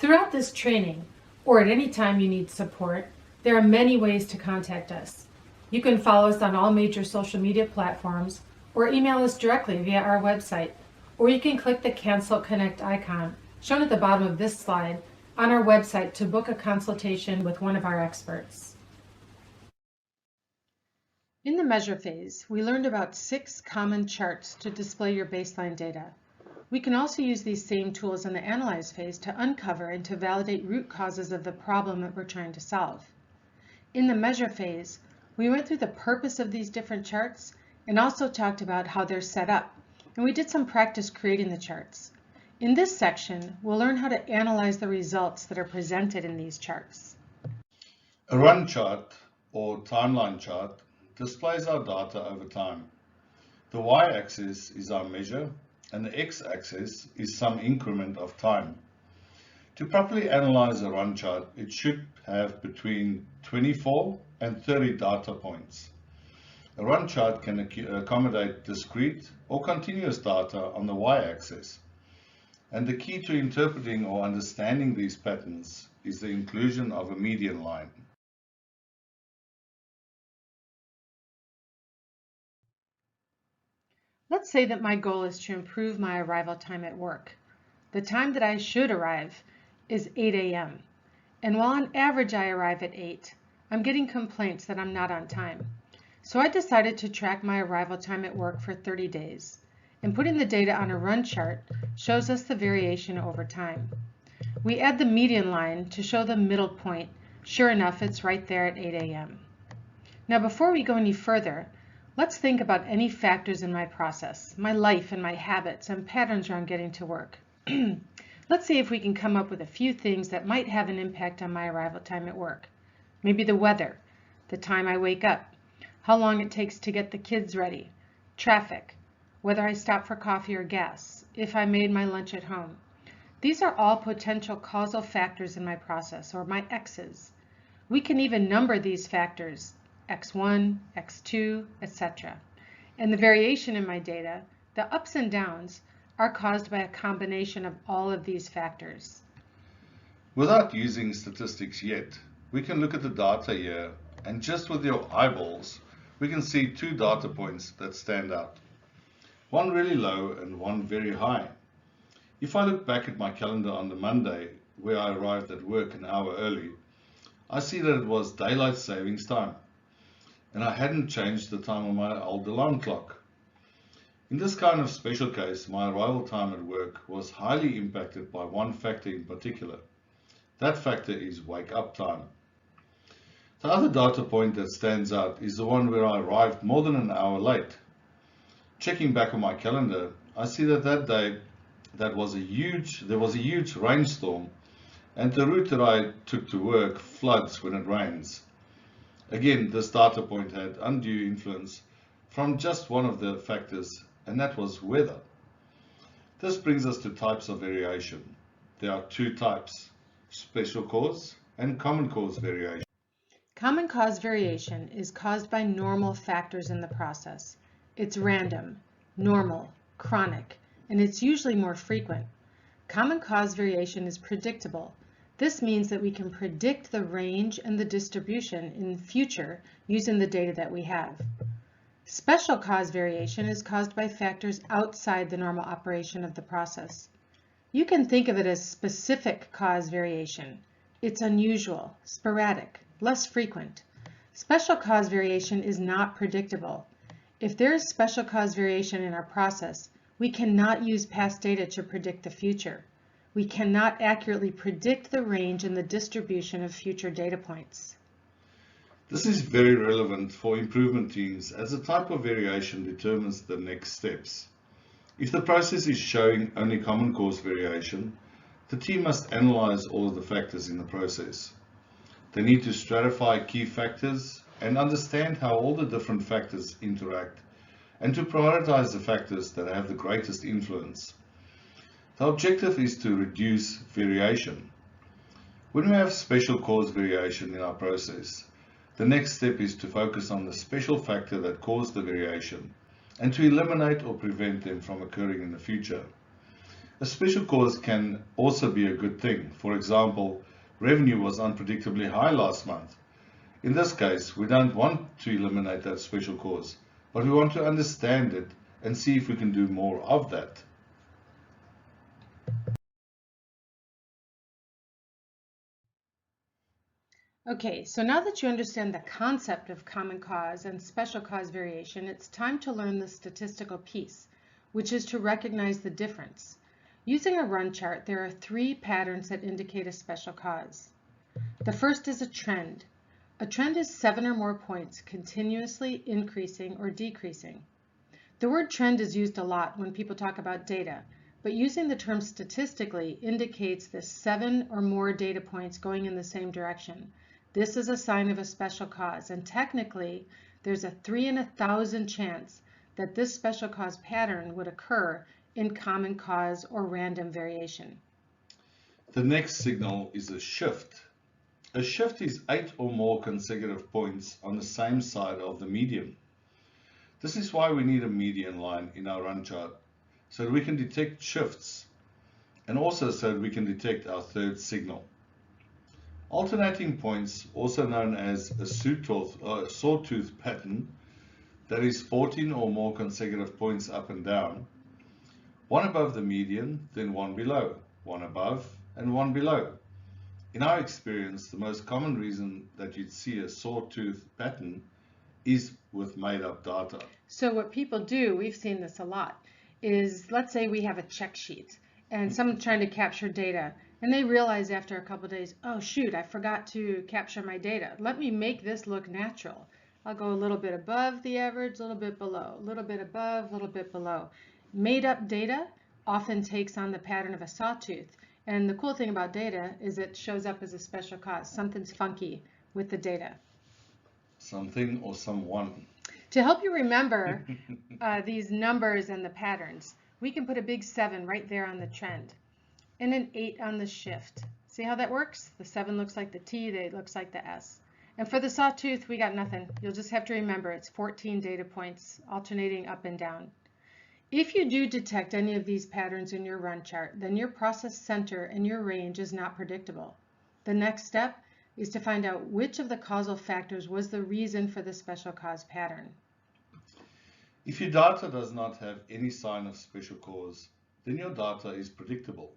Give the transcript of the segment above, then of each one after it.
Throughout this training, or at any time you need support, there are many ways to contact us. You can follow us on all major social media platforms or email us directly via our website, or you can click the Cancel Connect icon shown at the bottom of this slide on our website to book a consultation with one of our experts. In the measure phase, we learned about 6 common charts to display your baseline data. We can also use these same tools in the analyze phase to uncover and to validate root causes of the problem that we're trying to solve. In the measure phase, we went through the purpose of these different charts and also talked about how they're set up, and we did some practice creating the charts. In this section, we'll learn how to analyze the results that are presented in these charts. A run chart or timeline chart displays our data over time. The y-axis is our measure and the x-axis is some increment of time. To properly analyze a run chart, it should have between 24 and 30 data points. A run chart can accommodate discrete or continuous data on the y-axis. And the key to interpreting or understanding these patterns is the inclusion of a median line. Let's say that my goal is to improve my arrival time at work. The time that I should arrive is 8 a.m. And while on average I arrive at 8, I'm getting complaints that I'm not on time. So I decided to track my arrival time at work for 30 days. And putting the data on a run chart shows us the variation over time. We add the median line to show the middle point. Sure enough, it's right there at 8 a.m. Now before we go any further, let's think about any factors in my process, my life and my habits and patterns around getting to work. Let's see if we can come up with a few things that might have an impact on my arrival time at work. Maybe the weather, the time I wake up, how long it takes to get the kids ready, traffic, whether I stop for coffee or gas, if I made my lunch at home. These are all potential causal factors in my process, or my X's. We can even number these factors, X1, X2, etc. And the variation in my data, the ups and downs, are caused by a combination of all of these factors. Without using statistics yet, we can look at the data here, and just with your eyeballs, we can see 2 data points that stand out. One really low and one very high. If I look back at my calendar on the Monday, where I arrived at work an hour early, I see that it was daylight savings time, and I hadn't changed the time on my old alarm clock. In this kind of special case, my arrival time at work was highly impacted by one factor in particular. That factor is wake up time. The other data point that stands out is the one where I arrived more than an hour late. Checking back on my calendar, I see that day there was a huge rainstorm, and the route that I took to work floods when it rains. Again, this data point had undue influence from just one of the factors, and that was weather. This brings us to types of variation. There are 2 types, special cause and common cause variation. Common cause variation is caused by normal factors in the process. It's random, normal, chronic, and it's usually more frequent. Common cause variation is predictable. This means that we can predict the range and the distribution in the future using the data that we have. Special cause variation is caused by factors outside the normal operation of the process. You can think of it as specific cause variation. It's unusual, sporadic, less frequent. Special cause variation is not predictable. If there is special cause variation in our process, we cannot use past data to predict the future. We cannot accurately predict the range and the distribution of future data points. This is very relevant for improvement teams as the type of variation determines the next steps. If the process is showing only common cause variation, the team must analyze all of the factors in the process. They need to stratify key factors and understand how all the different factors interact, and to prioritize the factors that have the greatest influence. The objective is to reduce variation. When we have special cause variation in our process, the next step is to focus on the special factor that caused the variation and to eliminate or prevent them from occurring in the future. A special cause can also be a good thing. For example, revenue was unpredictably high last month. In this case, we don't want to eliminate that special cause, but we want to understand it and see if we can do more of that. Okay, so now that you understand the concept of common cause and special cause variation, it's time to learn the statistical piece, which is to recognize the difference. Using a run chart, there are 3 patterns that indicate a special cause. The first is a trend. A trend is 7 or more points continuously increasing or decreasing. The word trend is used a lot when people talk about data, but using the term statistically indicates the 7 or more data points going in the same direction. This is a sign of a special cause, and technically, there's a 3 in 1,000 chance that this special cause pattern would occur in common cause or random variation. The next signal is a shift. A shift is 8 or more consecutive points on the same side of the median. This is why we need a median line in our run chart, so that we can detect shifts, and also so that we can detect our third signal. Alternating points, also known as a sawtooth pattern, that is 14 or more consecutive points up and down, one above the median, then one below, one above and one below. In our experience, the most common reason that you'd see a sawtooth pattern is with made-up data. So what people do, we've seen this a lot, is let's say we have a check sheet and someone's trying to capture data and they realize after a couple of days, oh shoot, I forgot to capture my data. Let me make this look natural. I'll go a little bit above the average, a little bit below, a little bit above, a little bit below. Made up data often takes on the pattern of a sawtooth. And the cool thing about data is it shows up as a special cause. Something's funky with the data. Something or someone. To help you remember these numbers and the patterns, we can put a big 7 right there on the trend and an 8 on the shift. See how that works? The 7 looks like the T, the 8 looks like the S. And for the sawtooth, we got nothing. You'll just have to remember it's 14 data points alternating up and down. If you do detect any of these patterns in your run chart, then your process center and your range is not predictable. The next step is to find out which of the causal factors was the reason for the special cause pattern. If your data does not have any sign of special cause, then your data is predictable.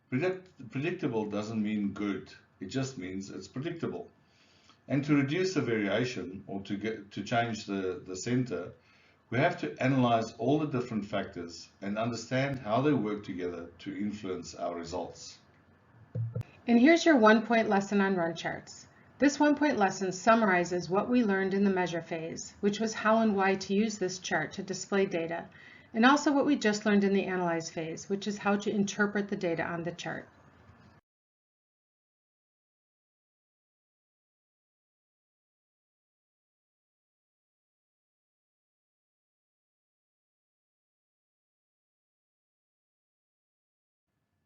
Predictable doesn't mean good, it just means it's predictable. And to reduce the variation or to change the center, we have to analyze all the different factors and understand how they work together to influence our results. And here's your 1-point lesson on run charts. This 1-point lesson summarizes what we learned in the measure phase, which was how and why to use this chart to display data, and also what we just learned in the analyze phase, which is how to interpret the data on the chart.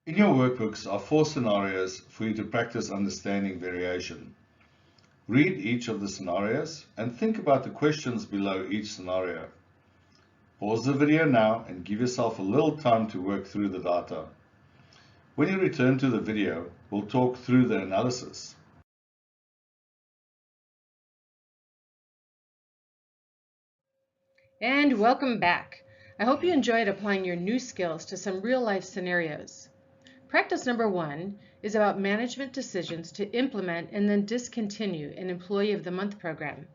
In your workbooks are 4 scenarios for you to practice understanding variation. Read each of the scenarios and think about the questions below each scenario. Pause the video now and give yourself a little time to work through the data. When you return to the video, we'll talk through the analysis. And welcome back. I hope you enjoyed applying your new skills to some real-life scenarios. Practice number 1 is about management decisions to implement and then discontinue an Employee of the Month program.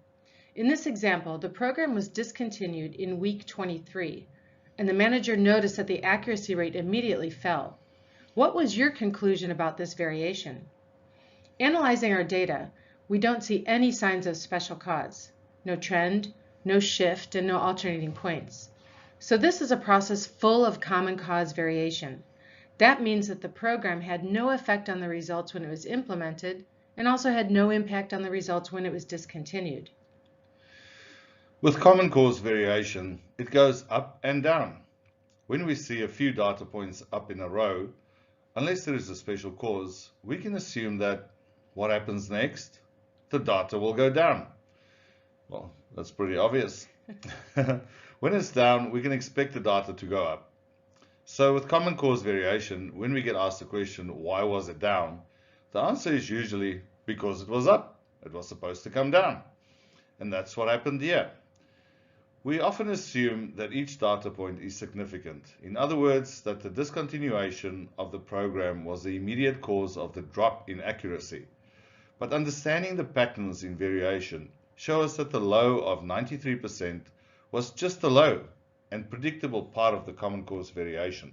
In this example, the program was discontinued in week 23, and the manager noticed that the accuracy rate immediately fell. What was your conclusion about this variation? Analyzing our data, we don't see any signs of special cause, no trend, no shift, and no alternating points. So this is a process full of common cause variation. That means that the program had no effect on the results when it was implemented and also had no impact on the results when it was discontinued. With common cause variation, it goes up and down. When we see a few data points up in a row, unless there is a special cause, we can assume that what happens next? The data will go down. Well, that's pretty obvious. When it's down, we can expect the data to go up. So with common cause variation, when we get asked the question, why was it down? The answer is usually because it was up. It was supposed to come down. And that's what happened here. We often assume that each data point is significant. In other words, that the discontinuation of the program was the immediate cause of the drop in accuracy. But understanding the patterns in variation show us that the low of 93% was just a low and predictable part of the common cause variation.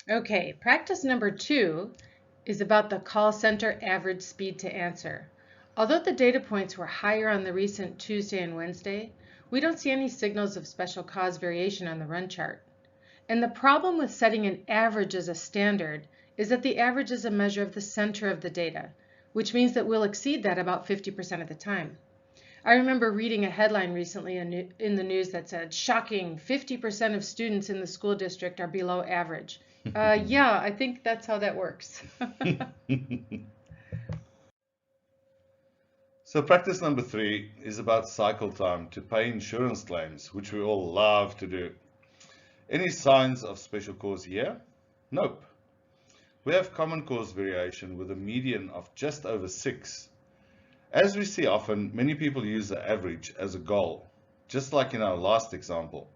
Okay, practice number 2 is about the call center average speed to answer. Although the data points were higher on the recent Tuesday and Wednesday, we don't see any signals of special cause variation on the run chart. And the problem with setting an average as a standard is that the average is a measure of the center of the data, which means that we'll exceed that about 50% of the time. I remember reading a headline recently in the news that said, shocking, 50% of students in the school district are below average. Yeah, I think that's how that works. So practice number 3 is about cycle time to pay insurance claims, which we all love to do. Any signs of special cause here? Nope. We have common cause variation with a median of just over 6. As we see often, many people use the average as a goal, just like in our last example.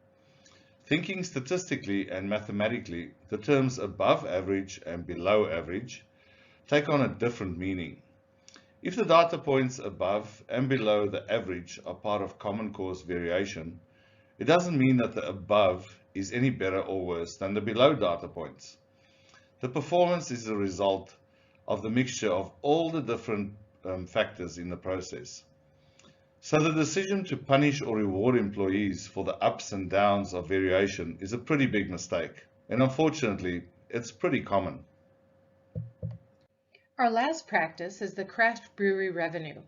Thinking statistically and mathematically, the terms above average and below average take on a different meaning. If the data points above and below the average are part of common cause variation, it doesn't mean that the above is any better or worse than the below data points. The performance is a result of the mixture of all the different factors in the process. So the decision to punish or reward employees for the ups and downs of variation is a pretty big mistake, and unfortunately, it's pretty common. Our last practice is the craft brewery revenue.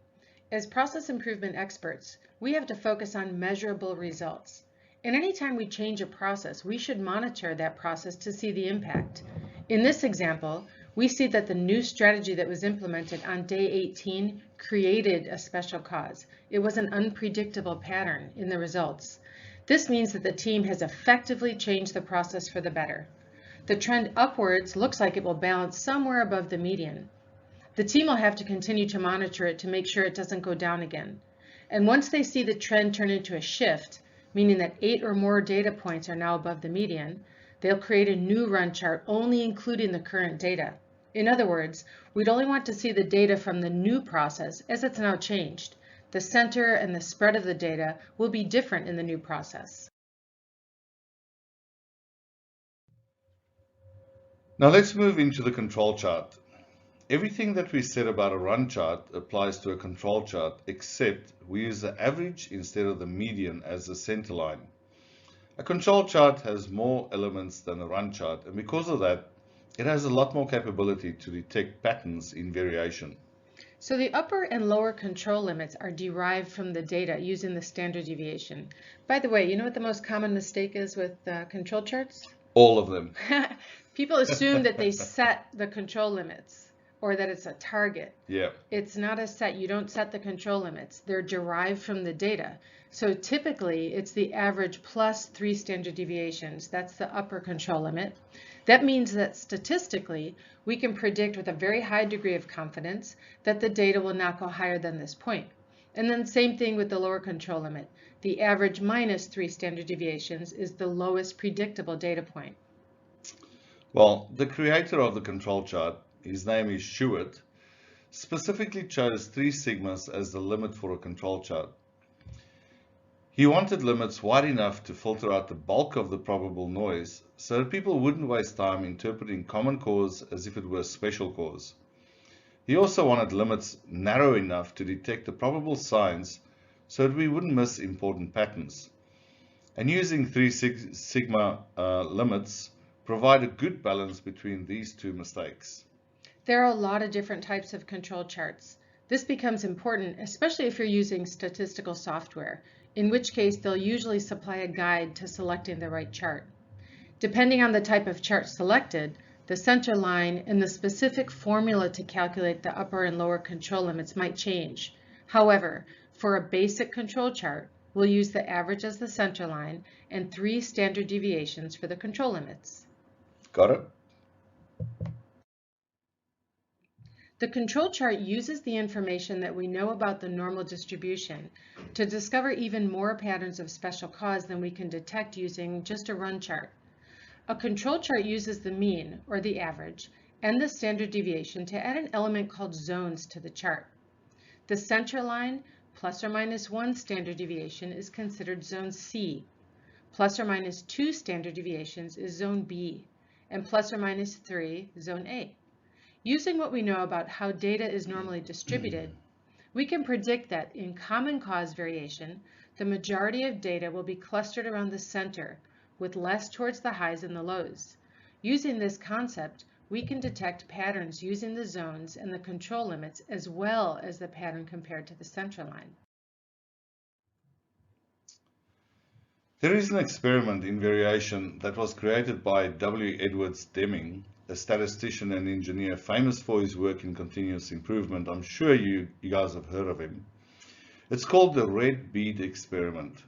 As process improvement experts, we have to focus on measurable results. And anytime we change a process, we should monitor that process to see the impact. In this example, we see that the new strategy that was implemented on day 18 created a special cause. It was an unpredictable pattern in the results. This means that the team has effectively changed the process for the better. The trend upwards looks like it will balance somewhere above the median. The team will have to continue to monitor it to make sure it doesn't go down again. And once they see the trend turn into a shift, meaning that 8 or more data points are now above the median, they'll create a new run chart only including the current data. In other words, we'd only want to see the data from the new process as it's now changed. The center and the spread of the data will be different in the new process. Now let's move into the control chart. Everything that we said about a run chart applies to a control chart, except we use the average instead of the median as the center line. A control chart has more elements than a run chart, and because of that, it has a lot more capability to detect patterns in variation. So the upper and lower control limits are derived from the data using the standard deviation. By the way, you know what the most common mistake is with control charts? All of them. People assume that they set the control limits or that it's a target. Yeah. It's not a set. You don't set the control limits. They're derived from the data. So typically it's the average plus 3 standard deviations. That's the upper control limit. That means that statistically, we can predict with a very high degree of confidence that the data will not go higher than this point. And then same thing with the lower control limit. The average minus 3 standard deviations is the lowest predictable data point. Well, the creator of the control chart, his name is Stewart, specifically chose 3 sigmas as the limit for a control chart. He wanted limits wide enough to filter out the bulk of the probable noise so that people wouldn't waste time interpreting common cause as if it were special cause. He also wanted limits narrow enough to detect the probable signs so that we wouldn't miss important patterns. And using 3 sigma limits provide a good balance between these 2 mistakes. There are a lot of different types of control charts. This becomes important, especially if you're using statistical software, in which case they'll usually supply a guide to selecting the right chart. Depending on the type of chart selected, the center line and the specific formula to calculate the upper and lower control limits might change. However, for a basic control chart, We'll use the average as the center line and 3 standard deviations for the control limits. Got it? The control chart uses the information that we know about the normal distribution to discover even more patterns of special cause than we can detect using just a run chart. A control chart uses the mean, or the average, and the standard deviation to add an element called zones to the chart. The center line, plus or minus 1 standard deviation, is considered zone C. Plus or minus 2 standard deviations is zone B, and plus or minus 3, zone A. Using what we know about how data is normally distributed, we can predict that in common cause variation, the majority of data will be clustered around the center, with less towards the highs and the lows. Using this concept, we can detect patterns using the zones and the control limits as well as the pattern compared to the center line. There is an experiment in variation that was created by W. Edwards Deming, a statistician and engineer famous for his work in continuous improvement. I'm sure you guys have heard of him. It's called the red bead experiment.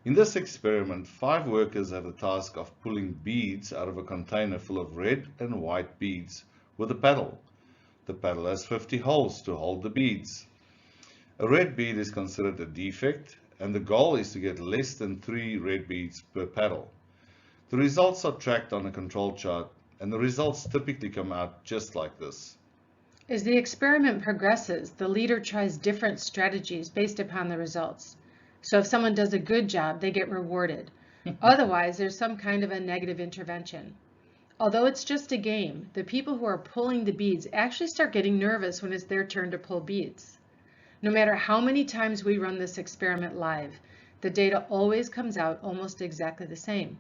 In this experiment, 5 workers have the task of pulling beads out of a container full of red and white beads with a paddle. The paddle has 50 holes to hold the beads. A red bead is considered a defect, and the goal is to get less than 3 red beads per paddle. The results are tracked on a control chart, and the results typically come out just like this. As the experiment progresses, the leader tries different strategies based upon the results. So if someone does a good job, they get rewarded. Otherwise, there's some kind of a negative intervention. Although it's just a game, the people who are pulling the beads actually start getting nervous when it's their turn to pull beads. No matter how many times we run this experiment live, the data always comes out almost exactly the same.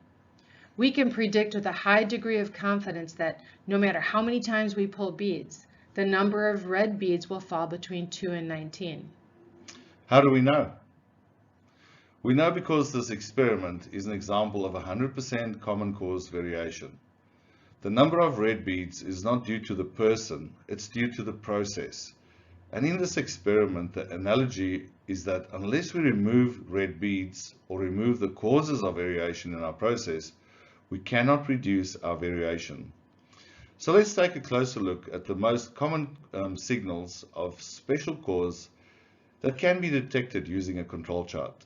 We can predict with a high degree of confidence that no matter how many times we pull beads, the number of red beads will fall between 2 and 19. How do we know? We know because this experiment is an example of 100% common cause variation. The number of red beads is not due to the person, it's due to the process. And in this experiment, the analogy is that unless we remove red beads or remove the causes of variation in our process, we cannot reduce our variation. So let's take a closer look at the most common signals of special cause that can be detected using a control chart.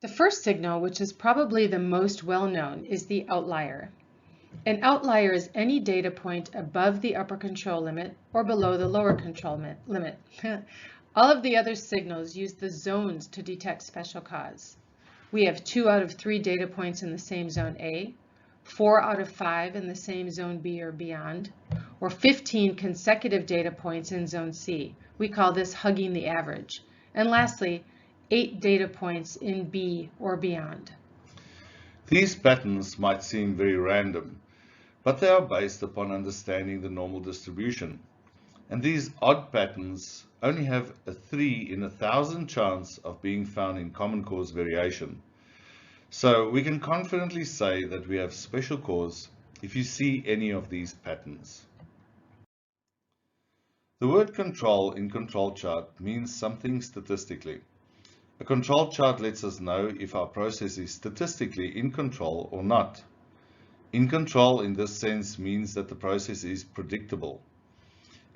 The first signal, which is probably the most well-known, is the outlier. An outlier is any data point above the upper control limit or below the lower control limit. All of the other signals use the zones to detect special cause. We have 2 out of 3 data points in the same zone A, 4 out of 5 in the same zone B or beyond, or 15 consecutive data points in zone C. We call this hugging the average. And lastly, 8 data points in B or beyond. These patterns might seem very random, but they are based upon understanding the normal distribution. And these odd patterns only have a 3 in 1,000 chance of being found in common cause variation. So we can confidently say that we have special cause if you see any of these patterns. The word control in control chart means something statistically. A control chart lets us know if our process is statistically in control or not. In control in this sense means that the process is predictable.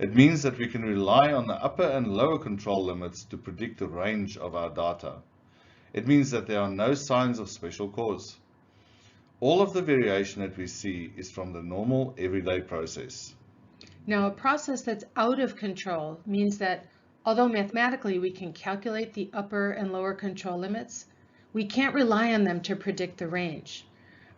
It means that we can rely on the upper and lower control limits to predict the range of our data. It means that there are no signs of special cause. All of the variation that we see is from the normal everyday process. Now, a process that's out of control means that although mathematically we can calculate the upper and lower control limits, we can't rely on them to predict the range.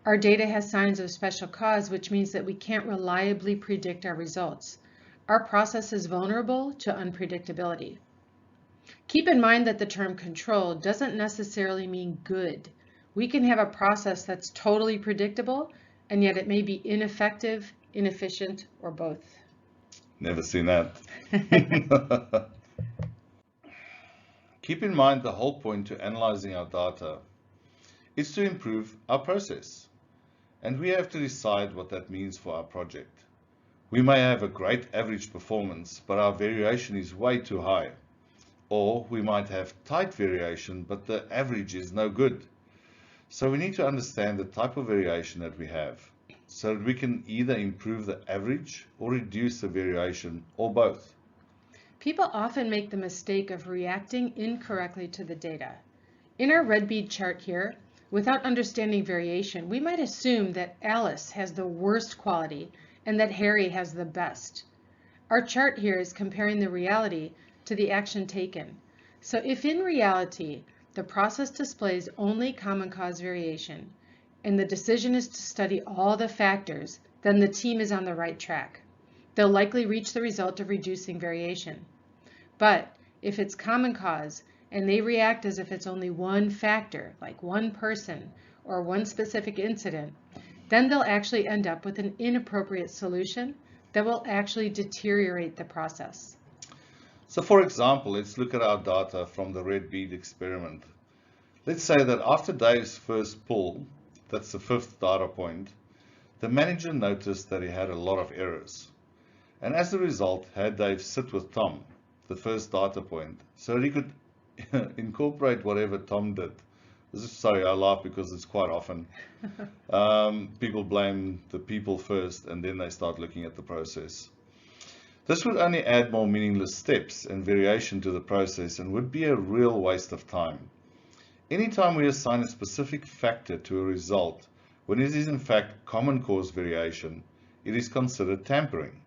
Our data has signs of special cause, which means that we can't reliably predict our results. Our process is vulnerable to unpredictability. Keep in mind that the term control doesn't necessarily mean good. We can have a process that's totally predictable, and yet it may be ineffective, inefficient, or both. Never seen that. Keep in mind the whole point to analyzing our data is to improve our process. And we have to decide what that means for our project. We may have a great average performance, but our variation is way too high. Or we might have tight variation, but the average is no good. So we need to understand the type of variation that we have, so that we can either improve the average or reduce the variation, or both. People often make the mistake of reacting incorrectly to the data. In our red bead chart here, without understanding variation, we might assume that Alice has the worst quality and that Harry has the best. Our chart here is comparing the reality to the action taken. So if in reality, the process displays only common cause variation, and the decision is to study all the factors, then the team is on the right track. They'll likely reach the result of reducing variation. But if it's common cause and they react as if it's only one factor, like one person or one specific incident, then they'll actually end up with an inappropriate solution that will actually deteriorate the process. So for example, let's look at our data from the red bead experiment. Let's say that after Dave's first pull, that's the 5th data point, the manager noticed that he had a lot of errors. And as a result, had Dave sit with Tom, the first data point, so that he could incorporate whatever Tom did. Sorry, I laugh because it's quite often. People blame the people first and then they start looking at the process. This would only add more meaningless steps and variation to the process and would be a real waste of time. Anytime we assign a specific factor to a result, when it is in fact common cause variation, it is considered tampering.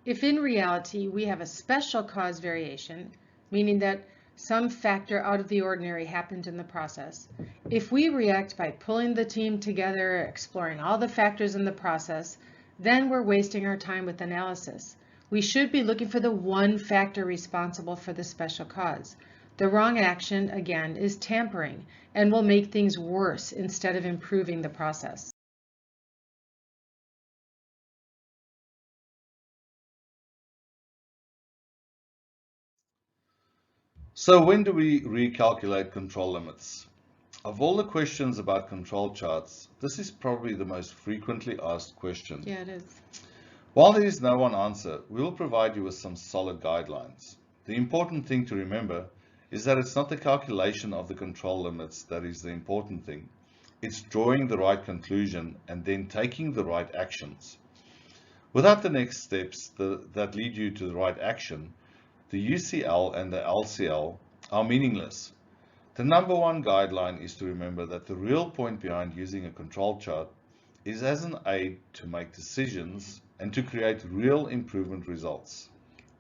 If in reality we have a special cause variation, meaning that some factor out of the ordinary happened in the process, if we react by pulling the team together, exploring all the factors in the process, then we're wasting our time with analysis. We should be looking for the one factor responsible for the special cause. The wrong action, again, is tampering and will make things worse instead of improving the process. So when do we recalculate control limits? Of all the questions about control charts, this is probably the most frequently asked question. Yeah, it is. While there is no one answer, we will provide you with some solid guidelines. The important thing to remember is that it's not the calculation of the control limits that is the important thing. It's drawing the right conclusion and then taking the right actions. Without the next steps that lead you to the right action, the UCL and the LCL are meaningless. The number one guideline is to remember that the real point behind using a control chart is as an aid to make decisions and to create real improvement results.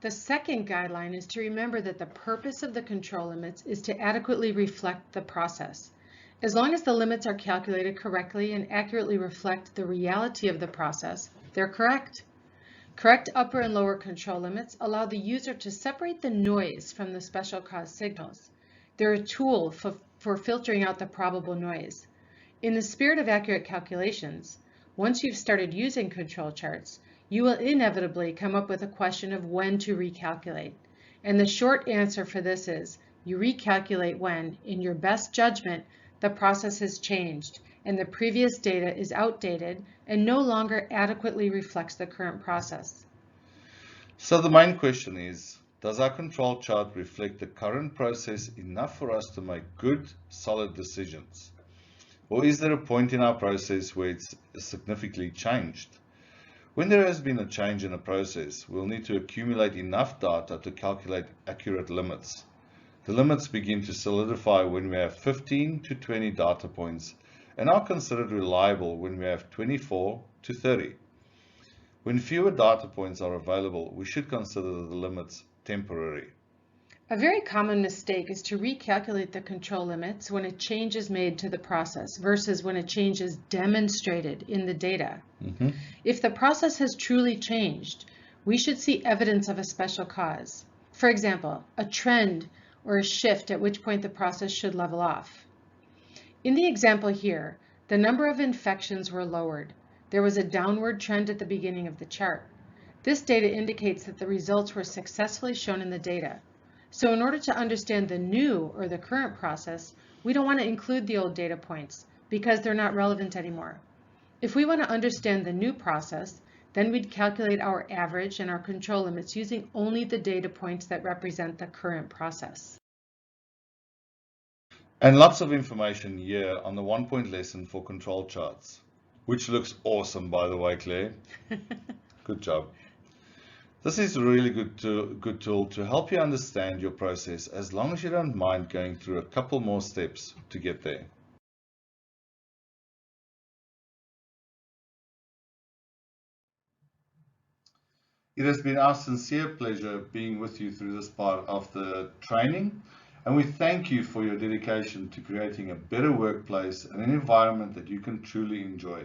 The second guideline is to remember that the purpose of the control limits is to adequately reflect the process. As long as the limits are calculated correctly and accurately reflect the reality of the process, they're correct. Correct upper and lower control limits allow the user to separate the noise from the special cause signals. They're a tool for filtering out the probable noise. In the spirit of accurate calculations, once you've started using control charts, you will inevitably come up with a question of when to recalculate. And the short answer for this is you recalculate when, in your best judgment, the process has changed and the previous data is outdated and no longer adequately reflects the current process. So the main question is, does our control chart reflect the current process enough for us to make good, solid decisions? Or is there a point in our process where it's significantly changed? When there has been a change in a process, we'll need to accumulate enough data to calculate accurate limits. The limits begin to solidify when we have 15 to 20 data points and are considered reliable when we have 24 to 30. When fewer data points are available, we should consider the limits temporary. A very common mistake is to recalculate the control limits when a change is made to the process versus when a change is demonstrated in the data. If the process has truly changed, we should see evidence of a special cause. For example, a trend or a shift at which point the process should level off. In the example here, the number of infections were lowered. There was a downward trend at the beginning of the chart. This data indicates that the results were successfully shown in the data. So in order to understand the new or the current process, we don't want to include the old data points because they're not relevant anymore. If we want to understand the new process, Then we'd calculate our average and our control limits using only the data points that represent the current process. And lots of information here on the 1-point lesson for control charts, which looks awesome, by the way, Claire. Good job. This is a really good tool to help you understand your process, as long as you don't mind going through a couple more steps to get there. It has been our sincere pleasure being with you through this part of the training, and we thank you for your dedication to creating a better workplace and an environment that you can truly enjoy.